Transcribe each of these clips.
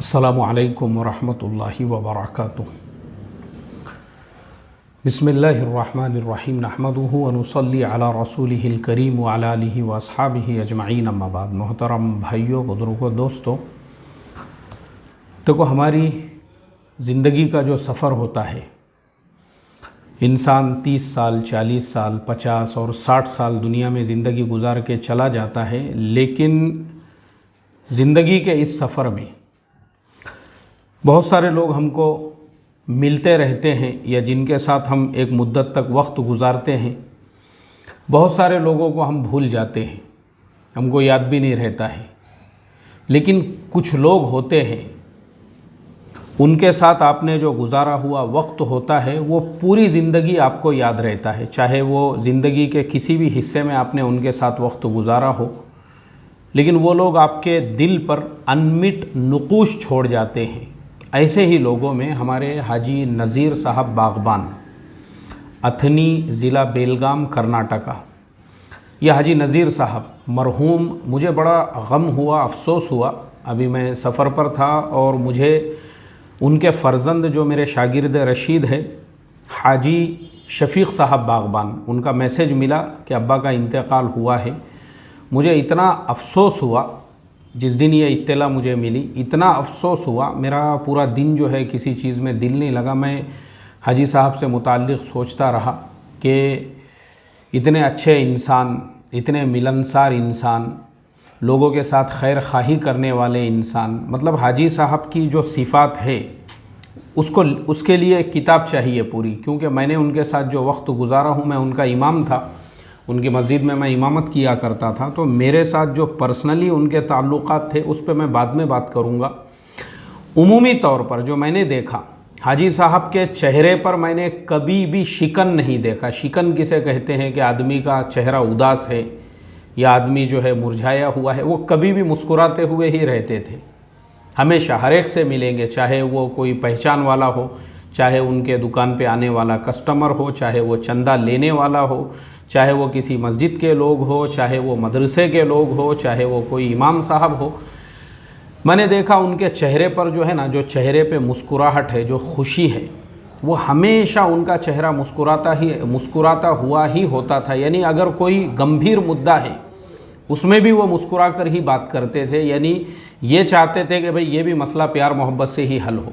अस्सलामुअलैकुम वरहमतुल्लाहि वबरकातुह। बिस्मिल्लाहिर्रहमानिर्रहीम नहमदुहु व नुसल्ली अला रसूलिहिल करीम व अला आलिहि व अस्हाबिहि अजमईन अम्मा बाद। मोहतरम भाइयों, बुज़ुर्गों, दोस्तों, देखो, हमारी ज़िंदगी का जो सफ़र होता है, इंसान 30 साल, 40 साल, 50 और 60 साल दुनिया में ज़िंदगी गुजार के चला जाता है। लेकिन ज़िंदगी के इस सफ़र में बहुत सारे लोग हमको मिलते रहते हैं या जिनके साथ हम एक मुद्दत तक वक्त गुजारते हैं। बहुत सारे लोगों को हम भूल जाते हैं, हमको याद भी नहीं रहता है। लेकिन कुछ लोग होते हैं, उनके साथ आपने जो गुजारा हुआ वक्त होता है वो पूरी ज़िंदगी आपको याद रहता है। चाहे वो ज़िंदगी के किसी भी हिस्से में आपने उनके साथ वक्त गुजारा हो, लेकिन वो लोग आपके दिल पर अनमिट नुक़ूश छोड़ जाते हैं। ऐसे ही लोगों में हमारे हाजी नज़ीर साहब बागबान, अथनी, ज़िला बेलगाम, कर्नाटका। यह हाजी नज़ीर साहब मरहूम, मुझे बड़ा गम हुआ, अफसोस हुआ। अभी मैं सफ़र पर था और मुझे उनके फ़र्जंद जो मेरे शागिर्द रशीद है, हाजी शफ़ीक़ साहब बागबान, उनका मैसेज मिला कि अब्बा का इंतकाल हुआ है। मुझे इतना अफसोस हुआ जिस दिन ये इत्तला मुझे मिली, इतना अफसोस हुआ, मेरा पूरा दिन जो है किसी चीज़ में दिल नहीं लगा। मैं हाजी साहब से मुताल्लिक़ सोचता रहा कि इतने अच्छे इंसान, इतने मिलनसार इंसान, लोगों के साथ खैर खाही करने वाले इंसान, मतलब हाजी साहब की जो सिफ़ात है उसके लिए एक किताब चाहिए पूरी। क्योंकि मैंने उनके साथ जो वक्त गुजारा हूँ, मैं उनका इमाम था, उनकी मस्जिद में मैं इमामत किया करता था। तो मेरे साथ जो पर्सनली उनके ताल्लुकात थे उस पर मैं बाद में बात करूँगा। उमूमी तौर पर जो मैंने देखा, हाजी साहब के चेहरे पर मैंने कभी भी शिकन नहीं देखा। शिकन किसे कहते हैं कि आदमी का चेहरा उदास है या आदमी जो है मुरझाया हुआ है। वो कभी भी मुस्कुराते हुए ही रहते थे, हमेशा हर एक से मिलेंगे, चाहे वो कोई पहचान वाला हो, चाहे उनके दुकान पे आने वाला कस्टमर हो, चाहे वो चंदा लेने वाला हो, चाहे वो किसी मस्जिद के लोग हो, चाहे वो मदरसे के लोग हो, चाहे वो कोई इमाम साहब हो। मैंने देखा उनके चेहरे पर जो है ना, जो चेहरे पे मुस्कुराहट है, जो खुशी है, वो हमेशा उनका चेहरा मुस्कुराता हुआ ही होता था। यानी अगर कोई गंभीर मुद्दा है उसमें भी वो मुस्कुरा कर ही बात करते थे। यानी ये चाहते थे कि भाई ये भी मसला प्यार मोहब्बत से ही हल हो।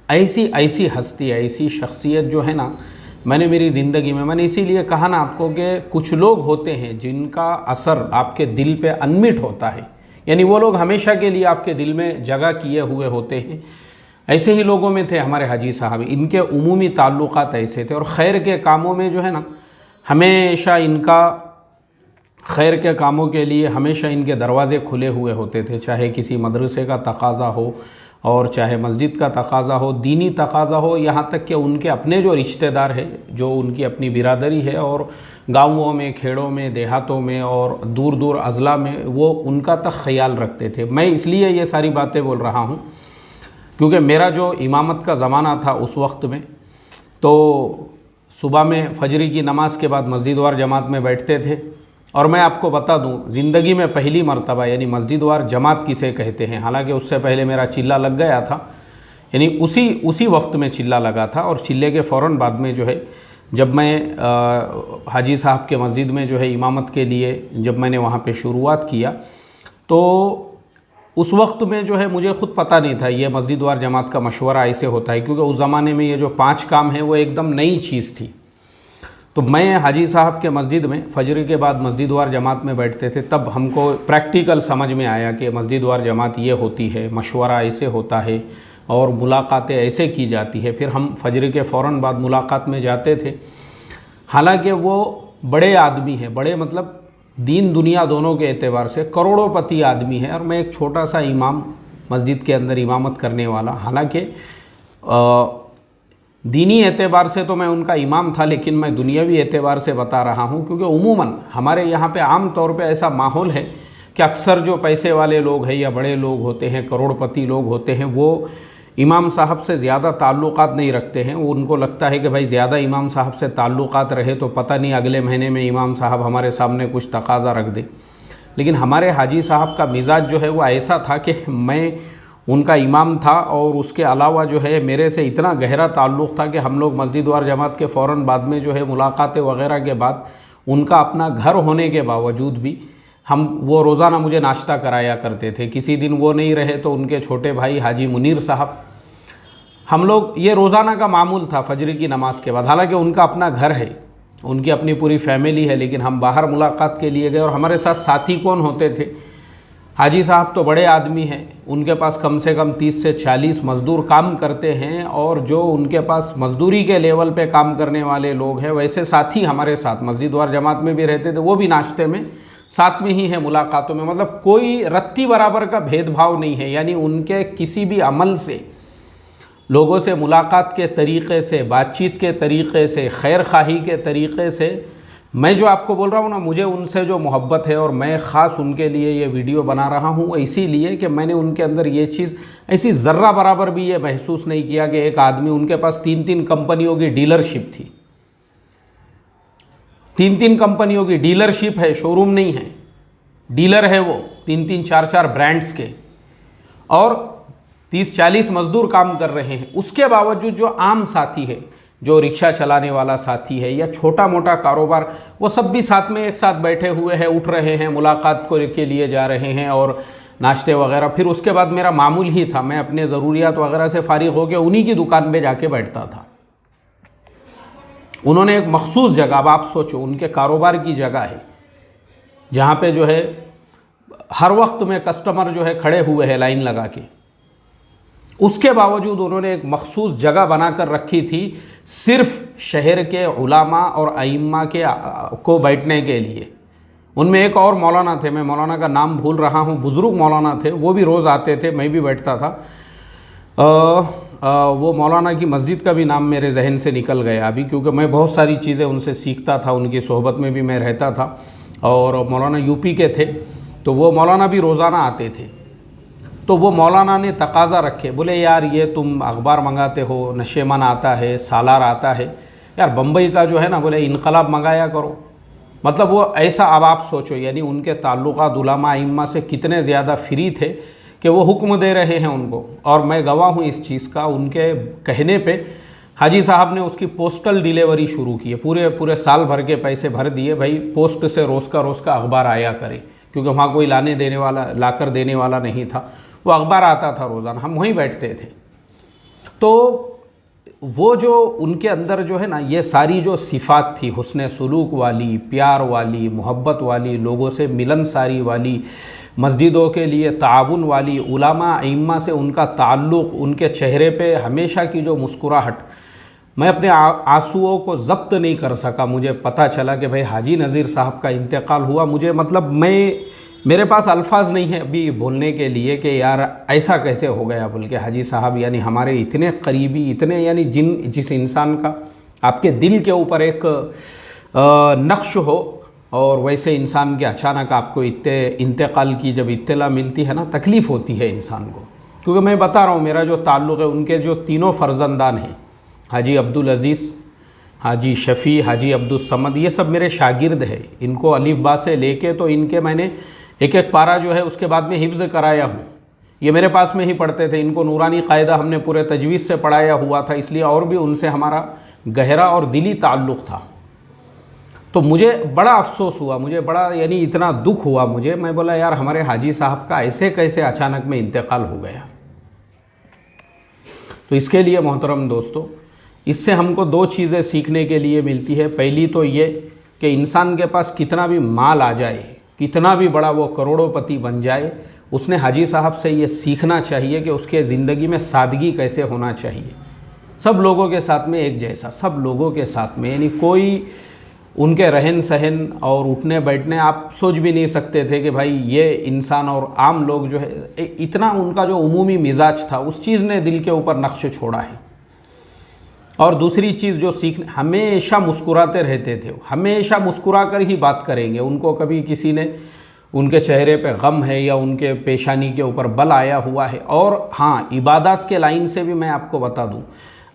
ऐसी हस्ती, ऐसी शख्सियत जो है ना, मैंने मेरी ज़िंदगी में, मैंने इसीलिए कहा ना आपको कि कुछ लोग होते हैं जिनका असर आपके दिल पे अनमिट होता है। यानी वो लोग हमेशा के लिए आपके दिल में जगह किए हुए होते हैं। ऐसे ही लोगों में थे हमारे हाजी साहब। इनके उमूमी ताल्लुकात ऐसे थे और खैर के कामों में जो है ना, हमेशा इनका खैर के कामों के लिए हमेशा इनके दरवाज़े खुले हुए होते थे। चाहे किसी मदरसे का तकाज़ा हो और चाहे मस्जिद का तकाज़ा हो, दीनी तकाज़ा हो, यहाँ तक कि उनके अपने जो रिश्तेदार हैं, जो उनकी अपनी बिरादरी है और गाँवों में, खेड़ों में, देहातों में और दूर दूर अज़ला में, वो उनका तक ख्याल रखते थे। मैं इसलिए ये सारी बातें बोल रहा हूँ क्योंकि मेरा जो इमामत का ज़माना था उस वक्त में, तो सुबह में फजरी की नमाज के बाद मस्जिद वार जमात में बैठते थे। और मैं आपको बता दूं, ज़िंदगी में पहली मर्तबा यानी मस्जिद वार जमात किसे कहते हैं, हालांकि उससे पहले मेरा चिल्ला लग गया था। यानी उसी वक्त में चिल्ला लगा था और चिल्ले के फ़ौरन बाद में जो है, जब मैं हाजी साहब के मस्जिद में जो है इमामत के लिए जब मैंने वहाँ पे शुरुआत किया, तो उस वक्त में जो है मुझे ख़ुद पता नहीं था ये मस्जिद वार जमात का मशवरा ऐसे होता है। क्योंकि उस ज़माने में ये जो 5 काम है वो एकदम नई चीज़ थी। तो मैं हाजी साहब के मस्जिद में फजर के बाद मस्जिद वार जमात में बैठते थे, तब हमको प्रैक्टिकल समझ में आया कि मस्जिद वार जमात ये होती है, मशवरा ऐसे होता है और मुलाकातें ऐसे की जाती है। फिर हम फजर के फ़ौरन बाद मुलाकात में जाते थे। हालांकि वो बड़े आदमी हैं, बड़े मतलब दीन दुनिया दोनों के एतबार से करोड़ोंपति आदमी है, और मैं एक छोटा सा इमाम, मस्जिद के अंदर इमामत करने वाला। हालांकि दीनी एतबार से तो मैं उनका इमाम था, लेकिन मैं दुनियावी एतबार से बता रहा हूँ क्योंकि उमूमन हमारे यहाँ पे आम तौर पे ऐसा माहौल है कि अक्सर जो पैसे वाले लोग हैं या बड़े लोग होते हैं, करोड़पति लोग होते हैं, वो इमाम साहब से ज़्यादा ताल्लुकात नहीं रखते हैं। वो उनको लगता है कि भाई ज़्यादा इमाम साहब से ताल्लुकात रहे तो पता नहीं अगले महीने में इमाम साहब हमारे सामने कुछ तकाज़ा रख दे। लेकिन हमारे हाजी साहब का मिजाज जो है वो ऐसा था कि मैं उनका इमाम था, और उसके अलावा जो है मेरे से इतना गहरा ताल्लुक़ था कि हम लोग मस्जिद वार जमात के फ़ौरन बाद में जो है मुलाकातें वग़ैरह के बाद उनका अपना घर होने के बावजूद भी वो रोज़ाना मुझे नाश्ता कराया करते थे। किसी दिन वो नहीं रहे तो उनके छोटे भाई हाजी मुनीर साहब, हम लोग ये रोज़ाना का मामूल था फजर की नमाज के बाद। हालांकि उनका अपना घर है, उनकी अपनी पूरी फैमिली है, लेकिन हम बाहर मुलाकात के लिए गए। और हमारे साथ साथी कौन होते थे? हाजी साहब तो बड़े आदमी हैं, उनके पास कम से कम 30 से 40 मज़दूर काम करते हैं, और जो उनके पास मज़दूरी के लेवल पे काम करने वाले लोग हैं वैसे साथी हमारे साथ मस्जिद वार जमात में भी रहते थे। वो भी नाश्ते में साथ में ही है, मुलाकातों में, मतलब कोई रत्ती बराबर का भेदभाव नहीं है। यानी उनके किसी भी अमल से, लोगों से मुलाकात के तरीक़े से, बातचीत के तरीक़े से, खैर खाही के तरीक़े से, मैं जो आपको बोल रहा हूँ ना, मुझे उनसे जो मोहब्बत है, और मैं ख़ास उनके लिए ये वीडियो बना रहा हूँ इसीलिए कि मैंने उनके अंदर ये चीज़ ऐसी ज़र्रा बराबर भी ये महसूस नहीं किया कि एक आदमी, उनके पास 3-3 कंपनियों की डीलरशिप थी, 3-3 कंपनियों की डीलरशिप है, शोरूम नहीं है, डीलर है वो, 3-3 4-4 ब्रांड्स के, और 30-40 मज़दूर काम कर रहे हैं। उसके बावजूद जो आम साथी है, जो रिक्शा चलाने वाला साथी है या छोटा मोटा कारोबार, वो सब भी साथ में एक साथ बैठे हुए हैं, उठ रहे हैं, मुलाकात के लिए जा रहे हैं और नाश्ते वगैरह। फिर उसके बाद मेरा मामूल ही था, मैं अपने ज़रूरियात वगैरह से फारिग होकर उन्हीं की दुकान पे जाके बैठता था। उन्होंने एक मखसूस जगह, अब आप सोचो, उनके कारोबार की जगह है जहाँ पे जो है हर वक्त में कस्टमर जो है खड़े हुए हैं लाइन लगा के। उसके बावजूद उन्होंने एक मखसूस जगह बनाकर रखी थी सिर्फ शहर के उलामा और अइम्मा के को बैठने के लिए। उनमें एक और मौलाना थे, मैं मौलाना का नाम भूल रहा हूँ, बुज़ुर्ग मौलाना थे, वो भी रोज़ आते थे, मैं भी बैठता था। वो मौलाना की मस्जिद का भी नाम मेरे जहन से निकल गया अभी, क्योंकि मैं बहुत सारी चीज़ें उनसे सीखता था, उनकी सोहबत में भी मैं रहता था। और मौलाना यूपी के थे, तो वो मौलाना भी रोज़ाना आते थे। तो वो मौलाना ने तकाज़ा रखे, बोले यार ये तुम अखबार मंगाते हो, नशेमन आता है, सालार आता है, यार बम्बई का जो है ना, बोले इनकलाब मंगाया करो। मतलब वो ऐसा, अब आप सोचो, यानी उनके ताल्लुकात उलमा अइम्मा से कितने ज़्यादा फ्री थे कि वो हुक्म दे रहे हैं उनको। और मैं गवाह हूँ इस चीज़ का, उनके कहने पे हाजी साहब ने उसकी पोस्टल डिलीवरी शुरू की है। पूरे साल भर के पैसे भर दिए, भाई पोस्ट से रोज़ का अखबार आया करे, क्योंकि वहाँ कोई लाकर देने वाला नहीं था। वो अखबार आता था रोज़ाना, हम वहीं बैठते थे। तो वो जो उनके अंदर जो है ना, ये सारी जो सिफ़ात थी, हुस्न सलूक वाली, प्यार वाली, मोहब्बत वाली, लोगों से मिलनसारी वाली, मस्जिदों के लिए ताउन वाली, उलमा अइम्मा से उनका ताल्लुक़, उनके चेहरे पे हमेशा की जो मुस्कुराहट, मैं अपने आंसुओं को ज़ब्त नहीं कर सका। मुझे पता चला कि भाई हाजी नज़ीर साहब का इंतकाल हुआ। मुझे मतलब मेरे पास अल्फाज नहीं है अभी बोलने के लिए कि यार ऐसा कैसे हो गया बोल के। हाजी साहब यानी हमारे इतने करीबी, इतने, यानी जिस इंसान का आपके दिल के ऊपर एक नक्श हो, और वैसे इंसान के अचानक आपको इंतकाल की जब इत्तला मिलती है ना, तकलीफ़ होती है इंसान को। क्योंकि मैं बता रहा हूँ, मेरा जो ताल्लुक़ है, उनके जो तीनों फ़र्जंदान हैं, हाजी अब्दुल अज़ीज़, हाजी शफ़ी, हाजी अब्दुल समद, ये सब मेरे शागिर्द हैं। इनको अलिफ बा से लेके तो इनके मैंने एक पारा जो है उसके बाद में हिफ्ज़ कराया हूँ। ये मेरे पास में ही पढ़ते थे। इनको नूरानी कायदा हमने पूरे तजवीज़ से पढ़ाया हुआ था, इसलिए और भी उनसे हमारा गहरा और दिली ताल्लुक़ था। तो मुझे बड़ा अफसोस हुआ, मुझे बड़ा, यानी इतना दुख हुआ मुझे। मैं बोला यार हमारे हाजी साहब का ऐसे कैसे अचानक में इंतकाल हो गया। तो इसके लिए मोहतरम दोस्तों, इससे हमको दो चीज़ें सीखने के लिए मिलती है। पहली तो ये कि इंसान के पास कितना भी माल आ जाए, कितना भी बड़ा वो करोड़ों बन जाए, उसने हाजी साहब से ये सीखना चाहिए कि उसके ज़िंदगी में सादगी कैसे होना चाहिए। सब लोगों के साथ में एक जैसा, सब लोगों के साथ में, यानी कोई उनके रहन सहन और उठने बैठने आप सोच भी नहीं सकते थे कि भाई ये इंसान और आम लोग जो है, इतना उनका जो उमूमी मिजाज था, उस चीज़ ने दिल के ऊपर नक्श छोड़ा है। और दूसरी चीज़ जो सीखने, हमेशा मुस्कुराते रहते थे, हमेशा मुस्कुरा कर ही बात करेंगे। उनको कभी किसी ने, उनके चेहरे पे गम है या उनके पेशानी के ऊपर बल आया हुआ है। और हाँ, इबादत के लाइन से भी मैं आपको बता दूं,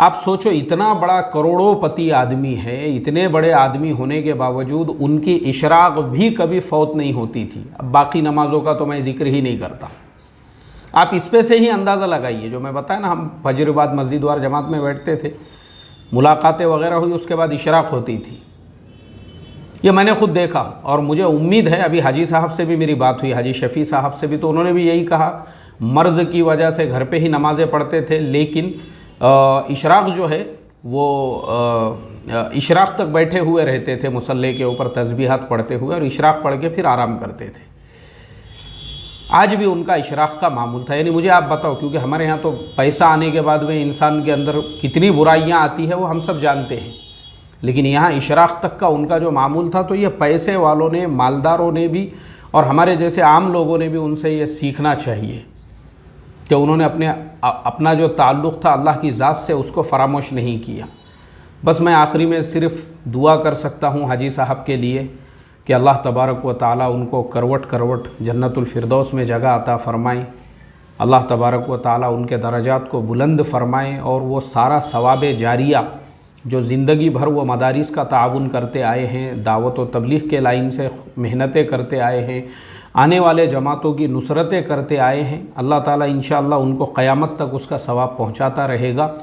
आप सोचो इतना बड़ा करोड़ों आदमी है, इतने बड़े आदमी होने के बावजूद उनकी इशराक भी कभी फौत नहीं होती थी। अब बाकी नमाज़ों का तो मैं ज़िक्र ही नहीं करता। आप इस पे से ही अंदाज़ा लगाइए, जो मैं बताया ना, हम फजर बाद मस्जिद वार जमात में बैठते थे, मुलाकातें वगैरह हुई, उसके बाद इशराक होती थी। ये मैंने खुद देखा और मुझे उम्मीद है, अभी हाजी साहब से भी मेरी बात हुई, हाजी शफ़ी साहब से भी, तो उन्होंने भी यही कहा, मर्ज़ की वजह से घर पे ही नमाज़ें पढ़ते थे, लेकिन इशराक जो है वो इशराक तक बैठे हुए रहते थे मुसल्ले के ऊपर तस्बीहात पढ़ते हुए, और इशराक पढ़ के फिर आराम करते थे। आज भी उनका इशराक का मामूल था। यानी मुझे आप बताओ, क्योंकि हमारे यहाँ तो पैसा आने के बाद में इंसान के अंदर कितनी बुराइयाँ आती है वो हम सब जानते हैं, लेकिन यहाँ इशराक तक का उनका जो मामूल था, तो ये पैसे वालों ने, मालदारों ने भी और हमारे जैसे आम लोगों ने भी उनसे ये सीखना चाहिए कि उन्होंने अपना जो ताल्लुक़ था अल्लाह की ज़ात से उसको फरामोश नहीं किया। बस मैं आखिरी में सिर्फ़ दुआ कर सकता हूँ हाजी साहब के लिए कि अल्लाह तबारक व ताला उनको करवट करवट जन्नतुल फिरदौस में जगह अता फ़रमाए, अल्लाह तबारक व ताला उनके दरजात को बुलंद फ़रमाए, और वो सारा सवाब जारिया जो ज़िंदगी भर वो मदारिस का ताउन करते आए हैं, दावत व तबलीग के लाइन से मेहनतें करते आए हैं, आने वाले जमातों की नुसरतें करते आए हैं, अल्लाह ताला इंशाअल्लाह उनको क़यामत तक उसका सवाब पहुँचाता रहेगा।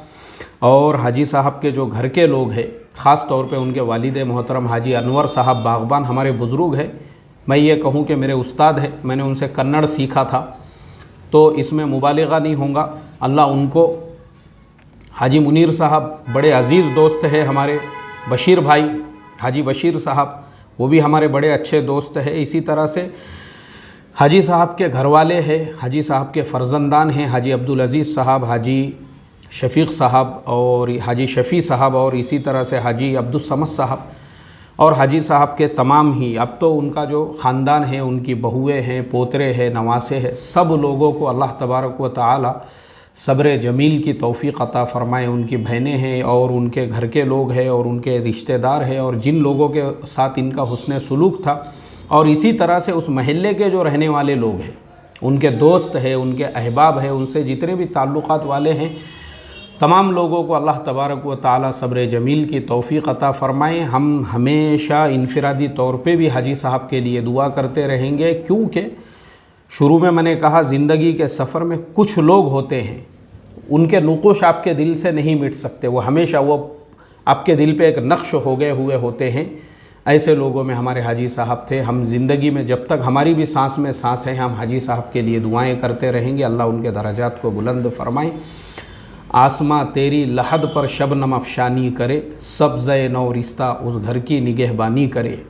और हाजी साहब के जो घर के लोग हैं, ख़ास तौर पे उनके वालिद मोहतरम हाजी अनवर साहब बागबान हमारे बुज़ुर्ग हैं, मैं ये कहूँ कि मेरे उस्ताद हैं, मैंने उनसे कन्नड़ सीखा था, तो इसमें मुबालिगा नहीं होगा। अल्लाह उनको, हाजी मुनीर साहब बड़े अज़ीज़ दोस्त हैं हमारे, बशीर भाई हाजी बशीर साहब वो भी हमारे बड़े अच्छे दोस्त हैं। इसी तरह से हाजी साहब के घर वाले हैं, हाजी साहब के फ़र्जंदान हैं, हाजी अब्दुल अज़ीज़ साहब, हाजी शफ़ीक़ साहब और हाजी शफ़ी साहब, और इसी तरह से हाजी अब्दुल समद साहब, और हाजी साहब के तमाम ही, अब तो उनका जो ख़ानदान है, उनकी बहुएँ हैं, पोतरे हैं, नवासे हैं, सब लोगों को अल्लाह तबारक व तआला सब्र जमील की तौफ़ीक़ अता फ़रमाए। उनकी बहनें हैं और उनके घर के लोग हैं और उनके रिश्तेदार हैं, और जिन लोगों के साथ इनका हुस्न सलूक था, और इसी तरह से उस महल्ले के जो रहने वाले लोग हैं, उनके दोस्त हैं, उनके अहबाब हैं, उनसे जितने भी ताल्लुक़ात वाले हैं, तमाम लोगों को अल्लाह तबारक व ताला सब्र जमील की तौफ़ीक़ अता फ़रमाएँ। हम हमेशा इनफ़िरादी तौर पे भी हाजी साहब के लिए दुआ करते रहेंगे, क्योंकि शुरू में मैंने कहा ज़िंदगी के सफ़र में कुछ लोग होते हैं, उनके नुक़ुश आपके दिल से नहीं मिट सकते, वो हमेशा वो आपके दिल पे एक नक्श हो गए हुए होते हैं। ऐसे लोगों में हमारे हाजी साहब थे। हम ज़िंदगी में जब तक हमारी भी सांस में सांस है, हम हाजी साहब के लिए दुआएँ करते रहेंगे, अल्लाह उनके दरजात को बुलंद फ़रमाए। आसमां तेरी लहद पर शबनम अफ़शानी करे, सब्ज़ नौ रिश्ता उस घर की निगहबानी करे।